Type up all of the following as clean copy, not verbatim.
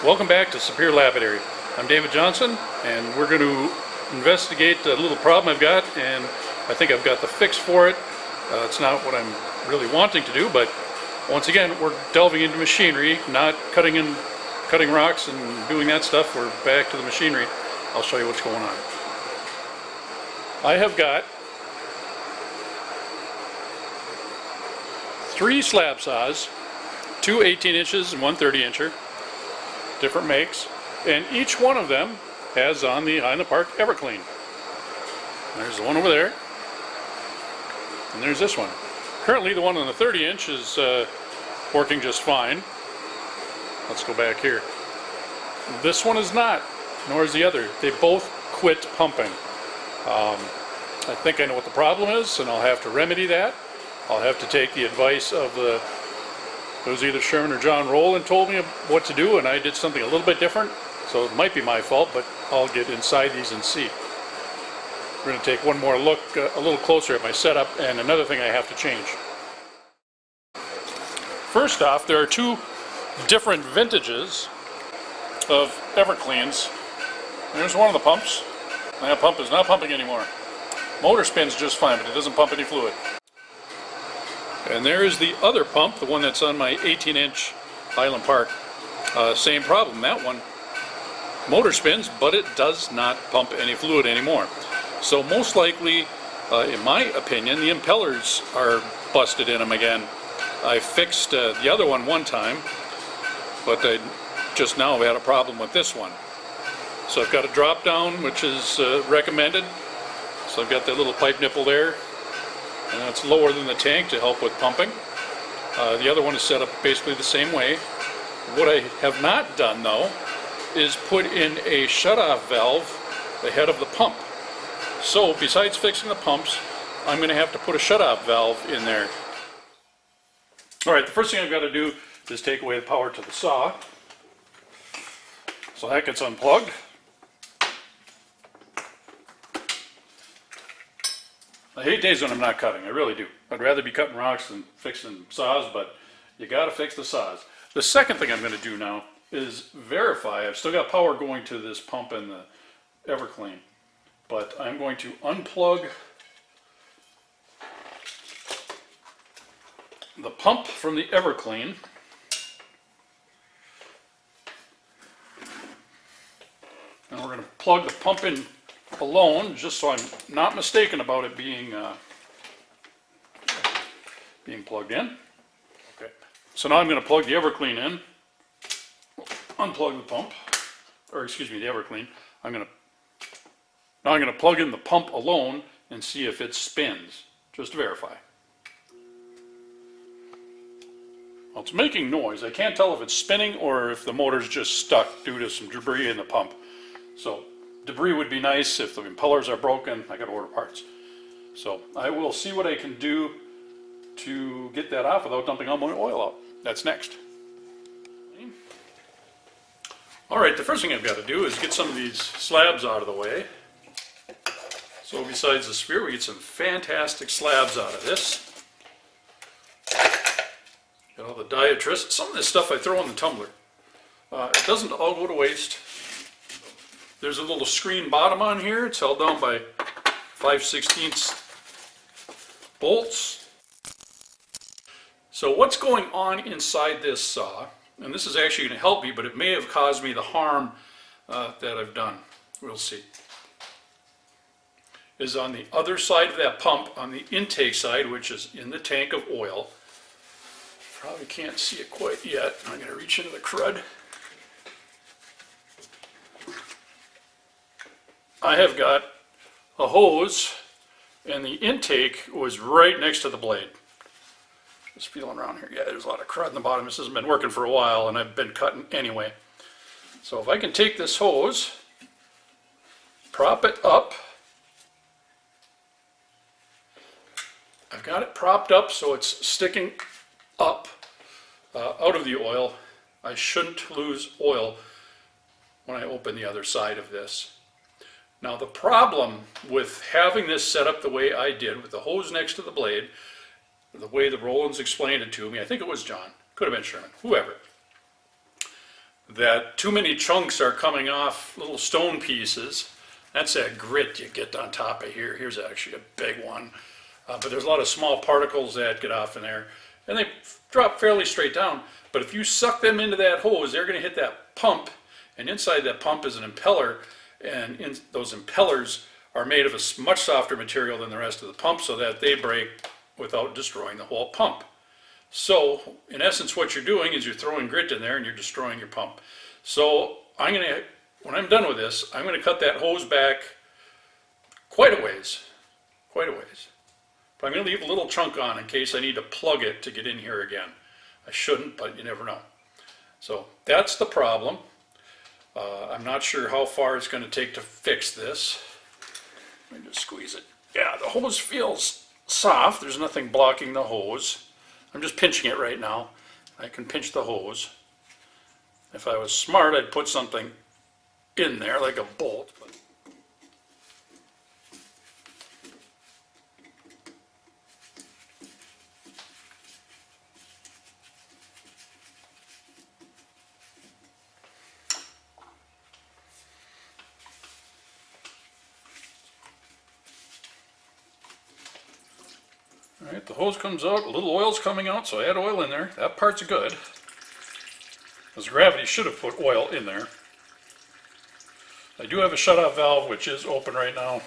Welcome back to Superior Lapidary. I'm David Johnson, and we're going to investigate a little problem I've got, and I think I've got the fix for it. It's not what I'm really wanting to do, but once again, we're delving into machinery, not cutting rocks and doing that stuff. We're back to the machinery. I'll show you what's going on. I have got 3 slab saws, 2 18 inches and 1 30 incher. Different makes, and each one of them has on the Highland Park Everclean. There's the one over there, and there's this one. Currently the one on the 30 inch is working just fine. Let's go back here. This one is not, nor is the other. They both quit pumping. I think I know what the problem is, and I'll have to remedy that. I'll have to take the advice of it was either Sherman or John Rowland told me what to do, and I did something a little bit different, so it might be my fault, but I'll get inside these and see. We're going to take one more look a little closer at my setup, and another thing I have to change. First off, there are 2 different vintages of Evercleans. There's one of the pumps. That pump is not pumping anymore. Motor spins just fine, but it doesn't pump any fluid. And there is the other pump, the one that's on my 18 inch Highland Park. Same problem, that one motor spins, but it does not pump any fluid anymore. So most likely, in my opinion, the impellers are busted in them again. I fixed the other one time, but I just now had a problem with this one. So I've got a drop down, which is recommended. So I've got that little pipe nipple there, and it's lower than the tank to help with pumping. The other one is set up basically the same way. What I have not done though is put in a shutoff valve ahead of the pump. So besides fixing the pumps, I'm going to have to put a shutoff valve in there. Alright, the first thing I've got to do is take away the power to the saw. So that gets unplugged. I hate days when I'm not cutting, I really do. I'd rather be cutting rocks than fixing saws, but you gotta fix the saws. The second thing I'm going to do now is verify. I've still got power going to this pump in the Everclean, but I'm going to unplug the pump from the Everclean. And we're going to plug the pump in alone, just so I'm not mistaken about it being plugged in. Okay. So now I'm going to plug the Everclean in, unplug the pump, or excuse me, the Everclean. Now I'm going to plug in the pump alone and see if it spins, just to verify. Well, it's making noise. I can't tell if it's spinning or if the motor's just stuck due to some debris in the pump. So debris would be nice. If the impellers are broken, I got to order parts. So I will see what I can do to get that off without dumping all my oil out. That's next. Alright, the first thing I've got to do is get some of these slabs out of the way. So besides the sphere, we get some fantastic slabs out of this. Got all the diatrists. Some of this stuff I throw in the tumbler. It doesn't all go to waste. There's a little screen bottom on here. It's held down by 5/16 bolts. So what's going on inside this saw, and this is actually going to help me, but it may have caused me the harm that I've done. We'll see. Is on the other side of that pump, on the intake side, which is in the tank of oil. Probably can't see it quite yet. I'm going to reach into the crud. I have got a hose, and the intake was right next to the blade. Just feeling around here. Yeah, there's a lot of crud in the bottom. This hasn't been working for a while, and I've been cutting anyway. So if I can take this hose, prop it up. I've got it propped up so it's sticking up out of the oil. I shouldn't lose oil when I open the other side of this. Now the problem with having this set up the way I did, with the hose next to the blade, the way the Rowlands explained it to me, I think it was John, could have been Sherman, whoever. that too many chunks are coming off, little stone pieces. That's that grit you get on top of here. Here's actually a big one. But there's a lot of small particles that get off in there, and they drop fairly straight down. But if you suck them into that hose, they're going to hit that pump, and inside that pump is an impeller, and those impellers are made of a much softer material than the rest of the pump, so that they break without destroying the whole pump. So, in essence, what you're doing is you're throwing grit in there and you're destroying your pump. So, when I'm done with this, I'm going to cut that hose back quite a ways. But I'm going to leave a little chunk on in case I need to plug it to get in here again. I shouldn't, but you never know. So, that's the problem. I'm not sure how far it's going to take to fix this. Let me just squeeze it. Yeah, the hose feels soft. There's nothing blocking the hose. I'm just pinching it right now. I can pinch the hose. If I was smart, I'd put something in there like a bolt. Alright, the hose comes out, a little oil's coming out, so I add oil in there. That part's good, because gravity should have put oil in there. I do have a shutoff valve, which is open right now.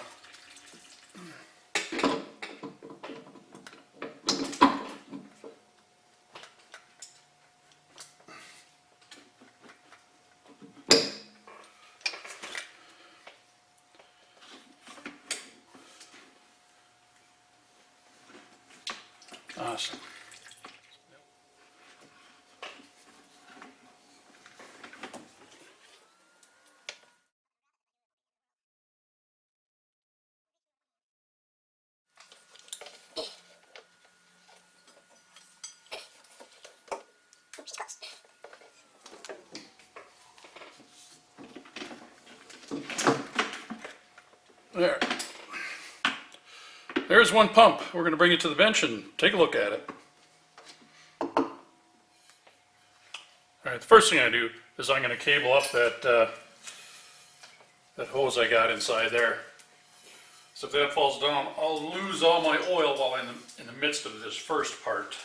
Awesome. There. There's one pump. We're going to bring it to the bench and take a look at it. Alright, the first thing I do is I'm going to cable up that hose I got inside there. So if that falls down, I'll lose all my oil while I'm in the midst of this first part.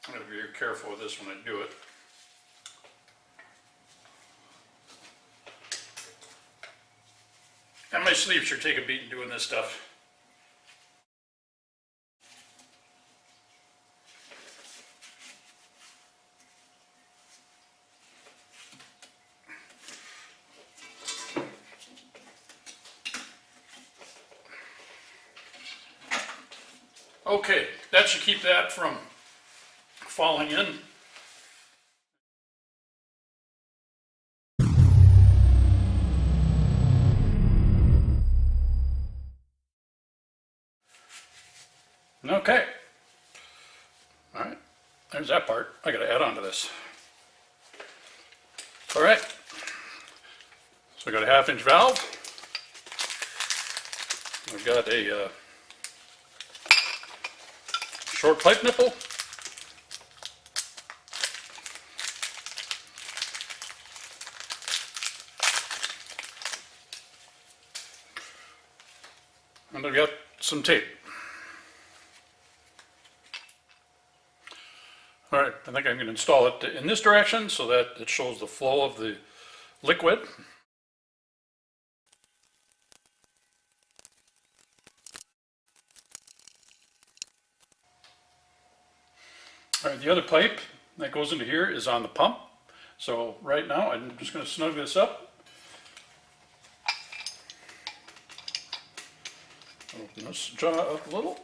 I'm going to be very careful with this when I do it. And my sleeves sure take a beating doing this stuff. Okay, that should keep that from falling in. Okay. Alright, there's that part. I gotta add on to this. Alright. So I got a 1/2-inch valve. I've got a short pipe nipple. And I've got some tape. Alright, I think I'm going to install it in this direction so that it shows the flow of the liquid. Alright, the other pipe that goes into here is on the pump. So right now I'm just going to snug this up. Open this jaw up a little.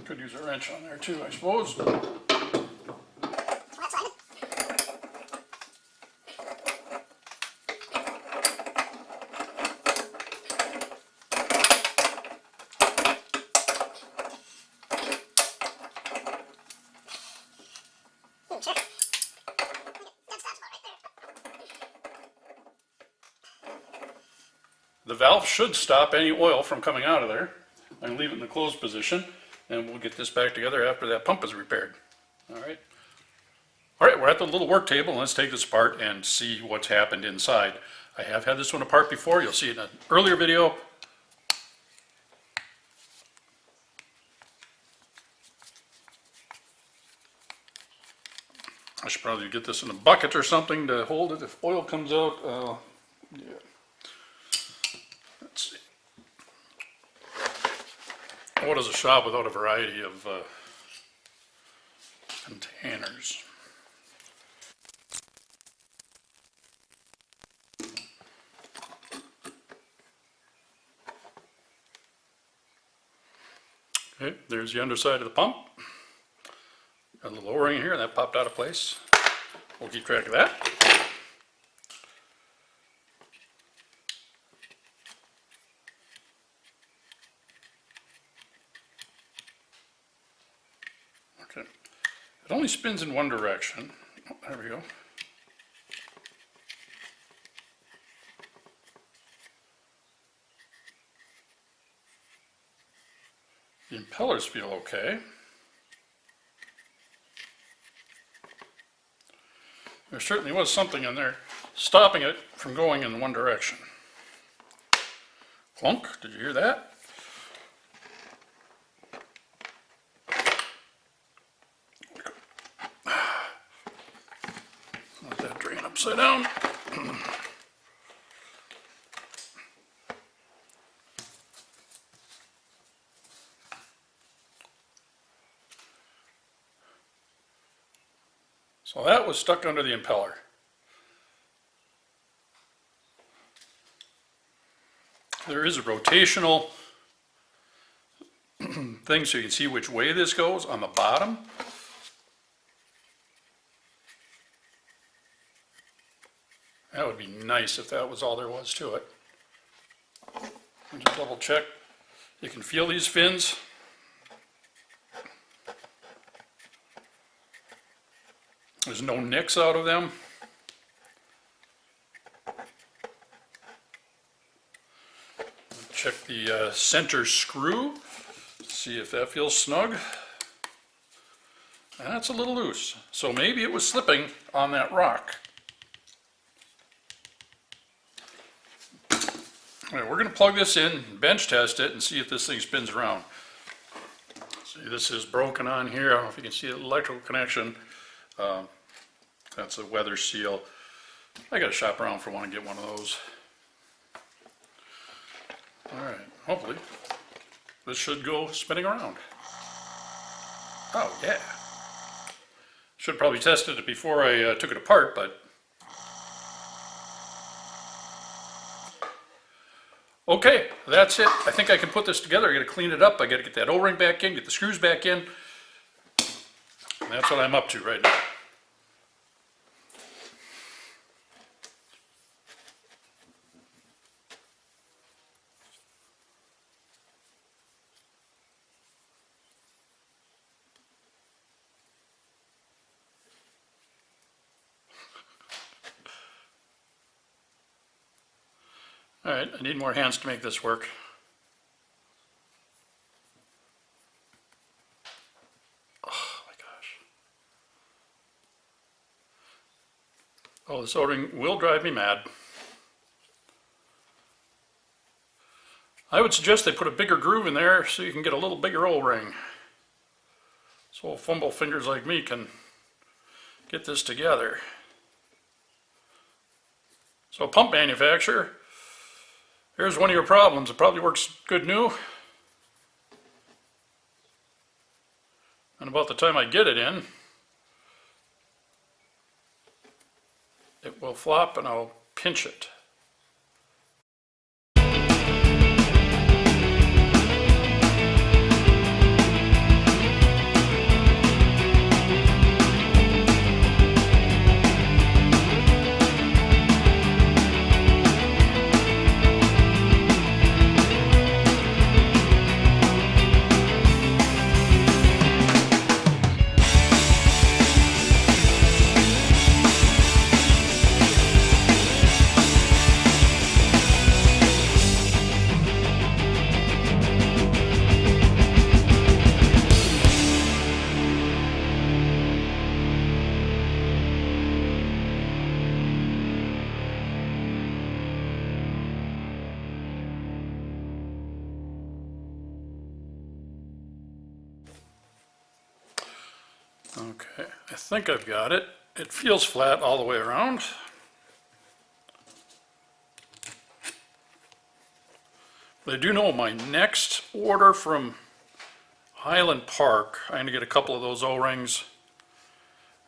Could use a wrench on there too, I suppose. The valve should stop any oil from coming out of there. I'm going to leave it in the closed position, and we'll get this back together after that pump is repaired. All right. All right, we're at the little work table, and let's take this apart and see what's happened inside. I have had this one apart before. You'll see it in an earlier video. I should probably get this in a bucket or something to hold it if oil comes out. Yeah. Let's see. What is a shop without a variety of containers? Okay, there's the underside of the pump. Got a little O-ring here, that popped out of place. We'll keep track of that. Okay, it only spins in one direction. Oh, there we go. The impellers feel okay. There certainly was something in there stopping it from going in one direction. Clunk, did you hear that? Let that drain upside down. So that was stuck under the impeller. There is a rotational thing so you can see which way this goes on the bottom. That would be nice if that was all there was to it. And just double check. You can feel these fins. There's no nicks out of them. Check the center screw, see if that feels snug. And that's a little loose, so maybe it was slipping on that rock. All right, we're going to plug this in, bench test it, and see if this thing spins around. See, this is broken on here. I don't know if you can see the electrical connection. That's a weather seal. I got to shop around for one and get one of those. All right, hopefully this should go spinning around. Oh yeah. Should probably tested it before I took it apart, but okay, that's it. I think I can put this together. I got to clean it up. I got to get that O-ring back in, get the screws back in. And that's what I'm up to right now. All right, I need more hands to make this work. Oh my gosh. Oh, this O-ring will drive me mad. I would suggest they put a bigger groove in there so you can get a little bigger O-ring. So fumble fingers like me can get this together. So pump manufacturer, here's one of your problems. It probably works good new. And about the time I get it in, it will flop and I'll pinch it. Okay, I think I've got it. It feels flat all the way around. But I do know my next order from Highland Park, I'm going to get a couple of those O-rings.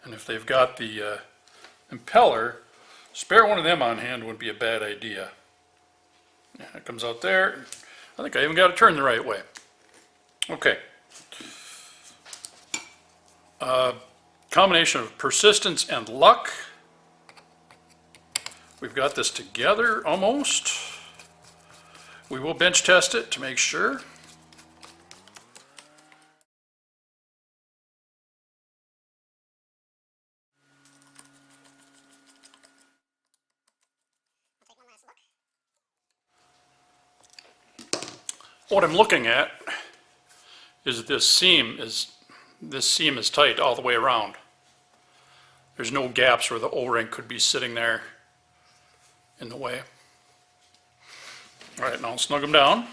And if they've got the impeller, spare one of them on hand wouldn't be a bad idea. Yeah, it comes out there. I think I even got it turned the right way. Okay. Combination of persistence and luck. We've got this together almost. We will bench test it to make sure. What I'm looking at is that this seam is tight all the way around. There's no gaps where the O-ring could be sitting there in the way. All right, now I'll snug them down.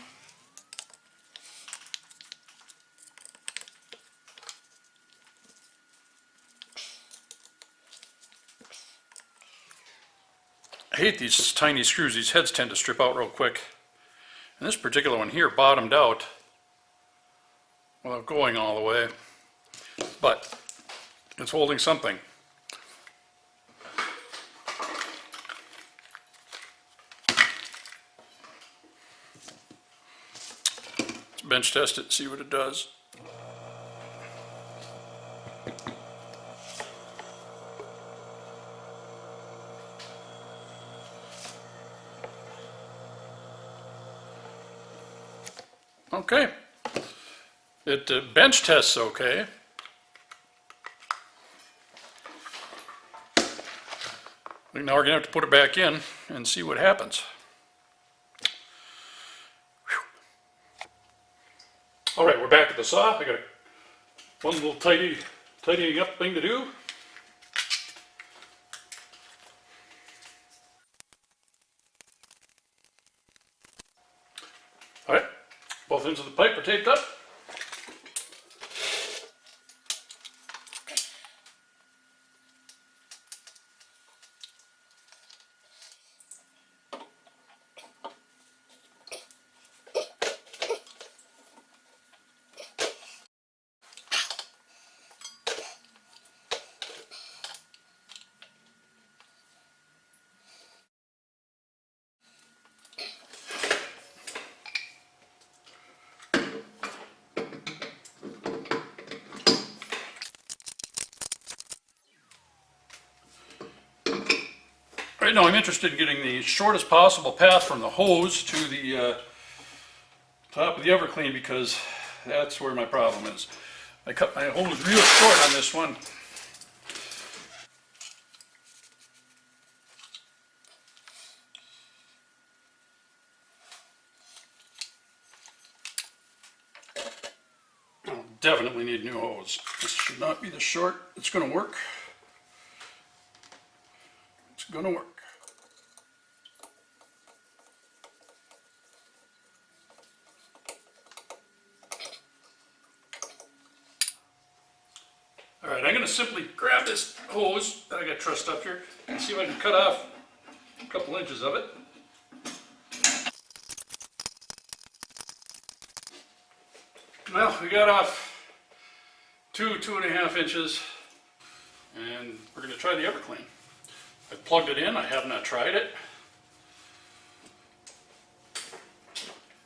I hate these tiny screws. These heads tend to strip out real quick. And this particular one here bottomed out without going all the way, but it's holding something. Let's bench test it, see what it does. Okay, it bench tests okay. Now we're going to have to put it back in and see what happens. Whew. All right, we're back at the saw. I got one little tidying up thing to do. All right, both ends of the pipe are taped up. Right now I'm interested in getting the shortest possible path from the hose to the top of the Everclean, because that's where my problem is. I cut my hose real short on this one. I'll definitely need a new hose. This should not be the short. It's going to work. It's going to work. All right, I'm going to simply grab this hose that I got trussed up here and see if I can cut off a couple inches of it. Well, we got off 2.5 inches, and we're going to try the Everclean. I plugged it in. I have not tried it.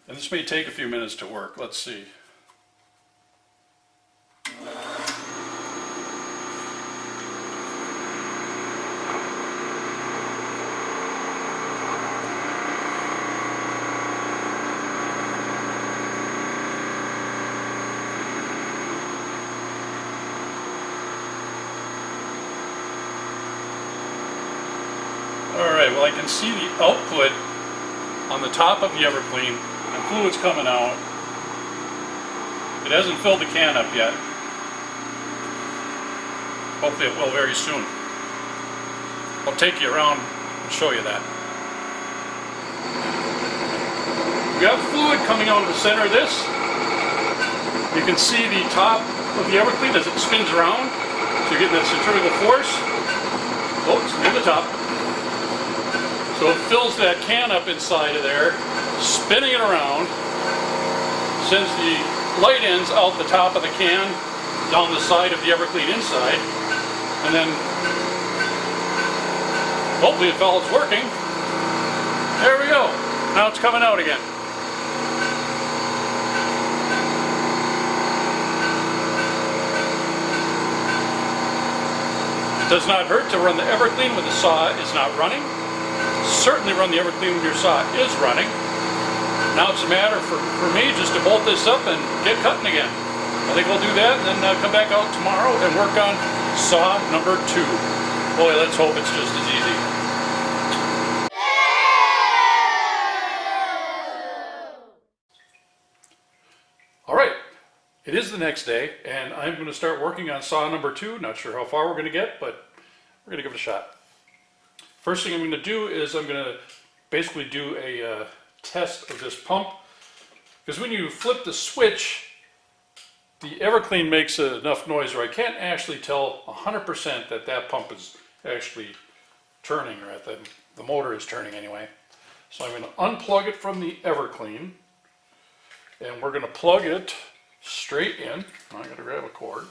And this may take a few minutes to work. Let's see. Alright, well I can see the output on the top of the Everclean, and fluid's coming out. It hasn't filled the can up yet. Hopefully it will very soon. I'll take you around and show you that. We have fluid coming out of the center of this. You can see the top of the Everclean as it spins around. So you're getting that centrifugal force. Oh, it's near the top. So it fills that can up inside of there, spinning it around, sends the light ends out the top of the can, down the side of the Everclean inside, and then hopefully the valve's working. There we go. Now it's coming out again. It does not hurt to run the Everclean when the saw is not running. Certainly run the Everclean when your saw is running. Now it's a matter for me just to bolt this up and get cutting again. I think we'll do that and then come back out tomorrow and work on saw number 2. Boy, let's hope it's just as easy. Alright, it is the next day and I'm going to start working on saw number 2. Not sure how far we're going to get, but we're going to give it a shot. First thing I'm going to do is I'm going to basically do a test of this pump, because when you flip the switch, the Everclean makes enough noise where I can't actually tell 100% that that pump is actually turning, or that the motor is turning anyway. So I'm going to unplug it from the Everclean and we're going to plug it straight in. I'm going to grab a cord.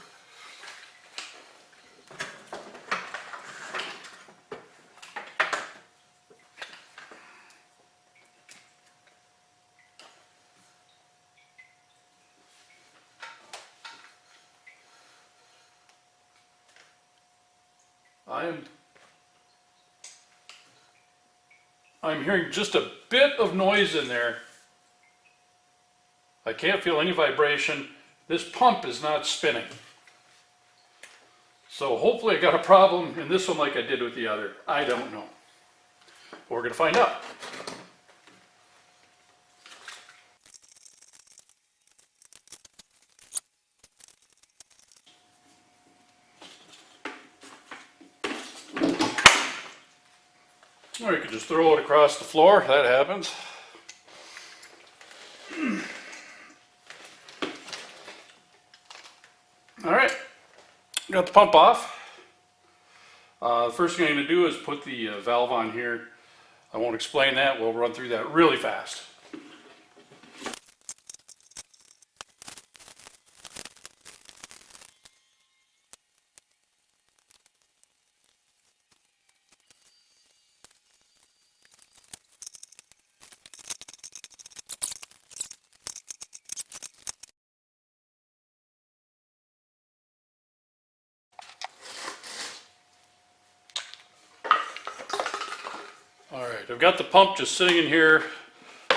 I'm hearing just a bit of noise in there. I can't feel any vibration. This pump is not spinning. So hopefully I got a problem in this one like I did with the other. I don't know. But we're going to find out. Or you could just throw it across the floor. That happens. Alright, got the pump off. The first thing I'm going to do is put the valve on here. I won't explain that. We'll run through that really fast. Alright, I've got the pump just sitting in here.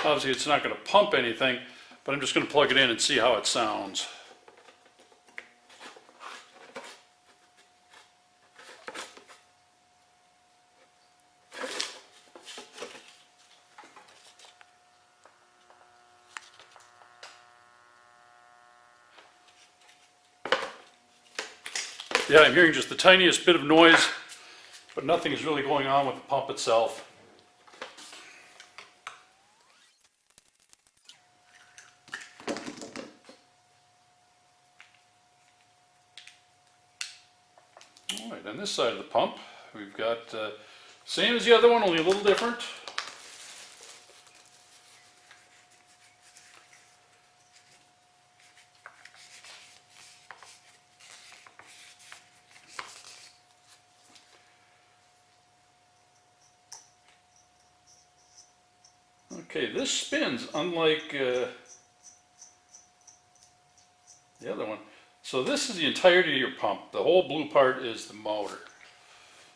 Obviously it's not going to pump anything, but I'm just going to plug it in and see how it sounds. Yeah, I'm hearing just the tiniest bit of noise, but nothing is really going on with the pump itself. Alright, on this side of the pump, we've got same as the other one, only a little different. Okay, this spins unlike the other one. So this is the entirety of your pump. The whole blue part is the motor.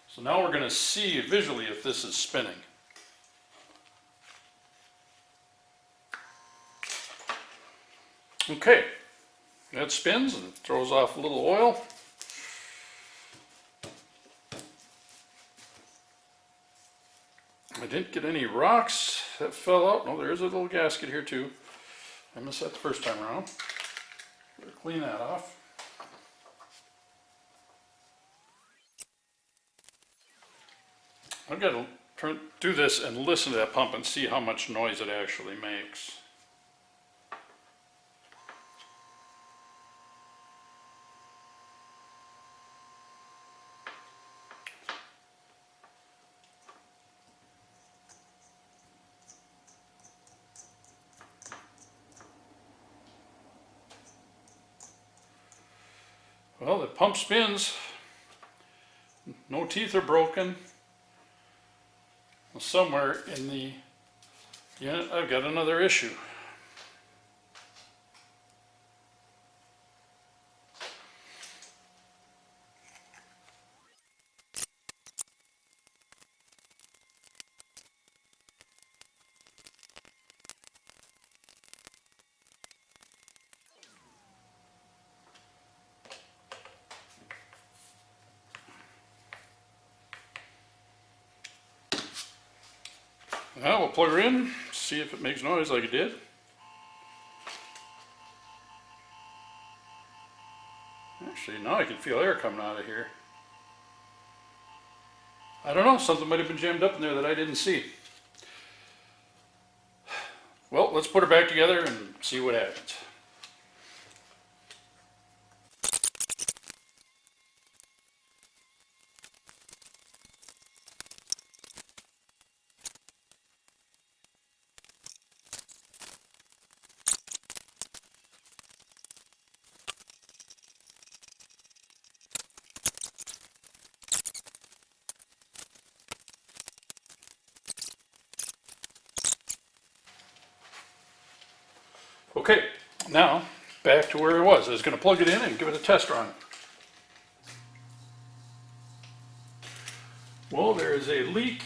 So now we're going to see visually if this is spinning. Okay, that spins and throws off a little oil. I didn't get any rocks that fell out. No, there is a little gasket here too. I missed that the first time around. Better clean that off. I've got to do this and listen to that pump and see how much noise it actually makes. Well, the pump spins. No teeth are broken. Well, somewhere in the unit I've got another issue. Now we'll plug her in, see if it makes noise like it did. Actually, now I can feel air coming out of here. I don't know, something might have been jammed up in there that I didn't see. Well, let's put her back together and see what happens. Okay, now back to where I was. I was going to plug it in and give it a test run. Well, there is a leak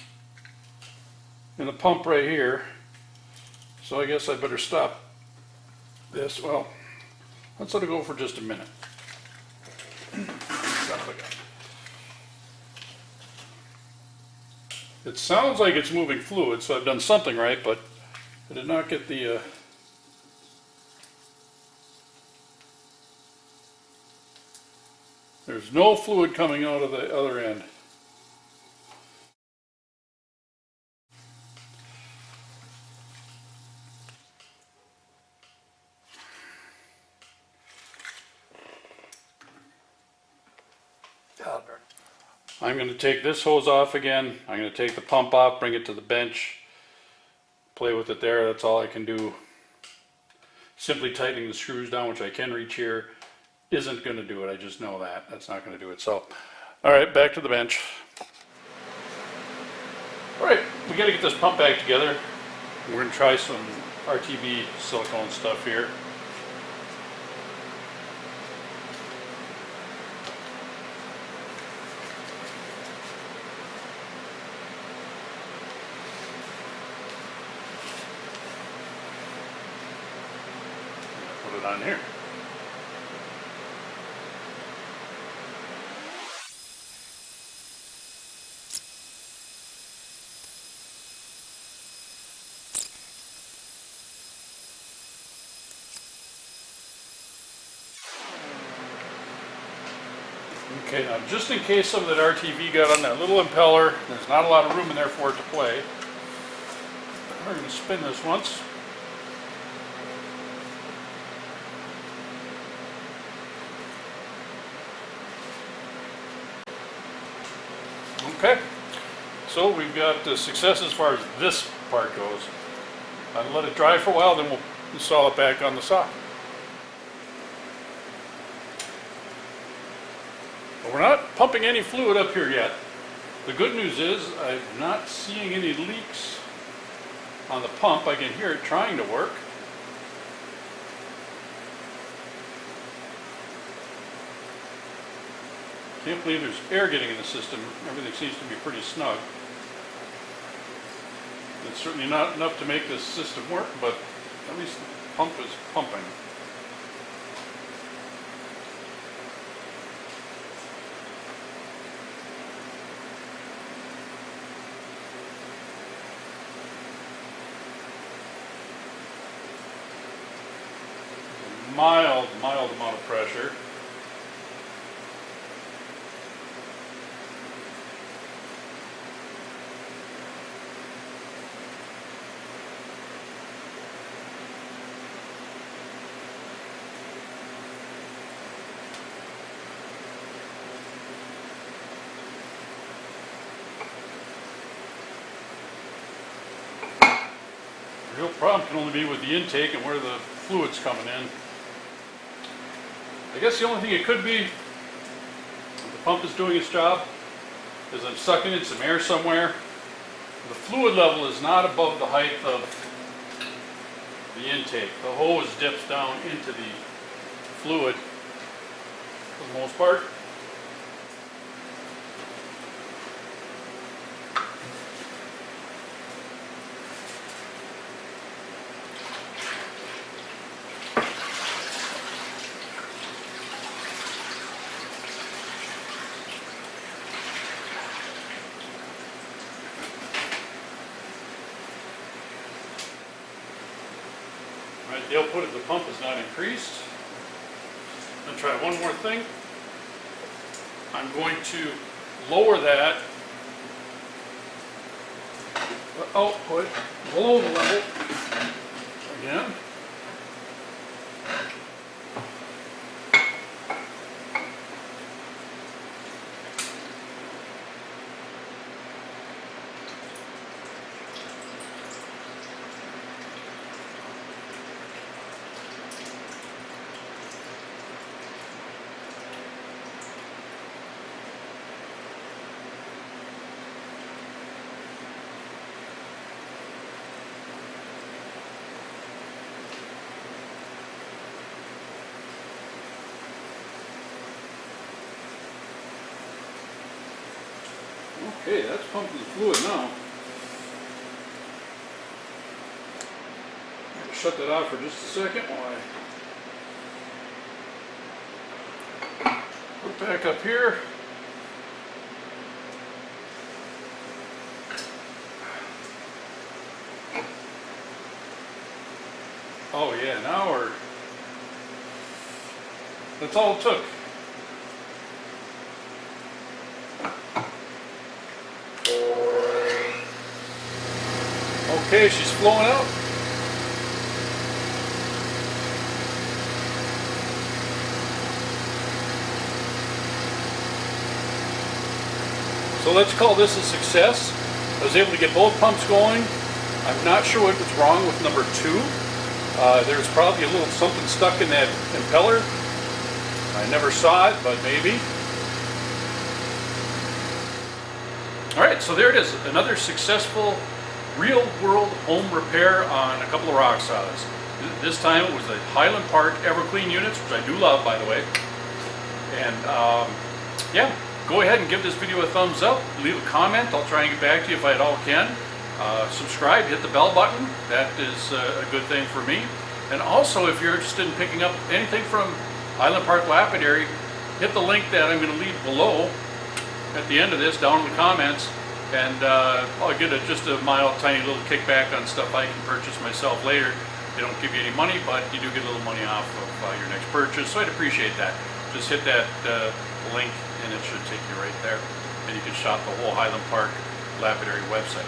in the pump right here, so I guess I better stop this. Well, let's let it go for just a minute. It sounds like it's moving fluid, so I've done something right, but I did not get the there's no fluid coming out of the other end. I'm going to take this hose off again. I'm going to take the pump off, bring it to the bench, play with it there. That's all I can do. Simply tightening the screws down, which I can reach here, isn't going to do it. I just know that. That's not going to do it. So, all right, back to the bench. All right, we got to get this pump back together. We're going to try some RTV silicone stuff here. Put it on here. Okay, now just in case some of that RTV got on that little impeller, there's not a lot of room in there for it to play. We're going to spin this once. Okay, so we've got success as far as this part goes. I'll let it dry for a while, then we'll install it back on the socket. But we're not pumping any fluid up here yet. The good news is I'm not seeing any leaks on the pump. I can hear it trying to work. Can't believe there's air getting in the system. Everything seems to be pretty snug. It's certainly not enough to make this system work, but at least the pump is pumping. Mild amount of pressure. The real problem can only be with the intake and where the fluid's coming in. I guess the only thing it could be pump is doing its job is I'm sucking in some air somewhere. The fluid level is not above the height of the intake. The hose dips down into the fluid for the most part. Right, the output of the pump is not increased. I'm going to try one more thing. I'm going to lower that output below the level again. Okay, that's pumping the fluid now. I'll shut that off for just a second while I put back up here. Oh yeah, now we're... That's all it took. Okay, she's flowing out. So let's call this a success. I was able to get both pumps going. I'm not sure what was wrong with number 2. There's probably a little something stuck in that impeller. I never saw it, but maybe. Alright, so there it is. Another successful real-world home repair on a couple of rock solids. This time it was the Highland Park Everclean units, which I do love, by the way. And yeah, go ahead and give this video a thumbs up. Leave a comment. I'll try and get back to you if I at all can. Subscribe, hit the bell button. That is a good thing for me. And also, if you're interested in picking up anything from Highland Park Lapidary, hit the link that I'm going to leave below at the end of this, down in the comments. And I'll get just a mild, tiny little kickback on stuff I can purchase myself later. They don't give you any money, but you do get a little money off of your next purchase, so I'd appreciate that. Just hit that link and it should take you right there. And you can shop the whole Highland Park Lapidary website,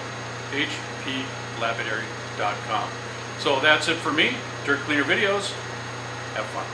hplapidary.com. So that's it for me. Dirt Cleaner Videos. Have fun.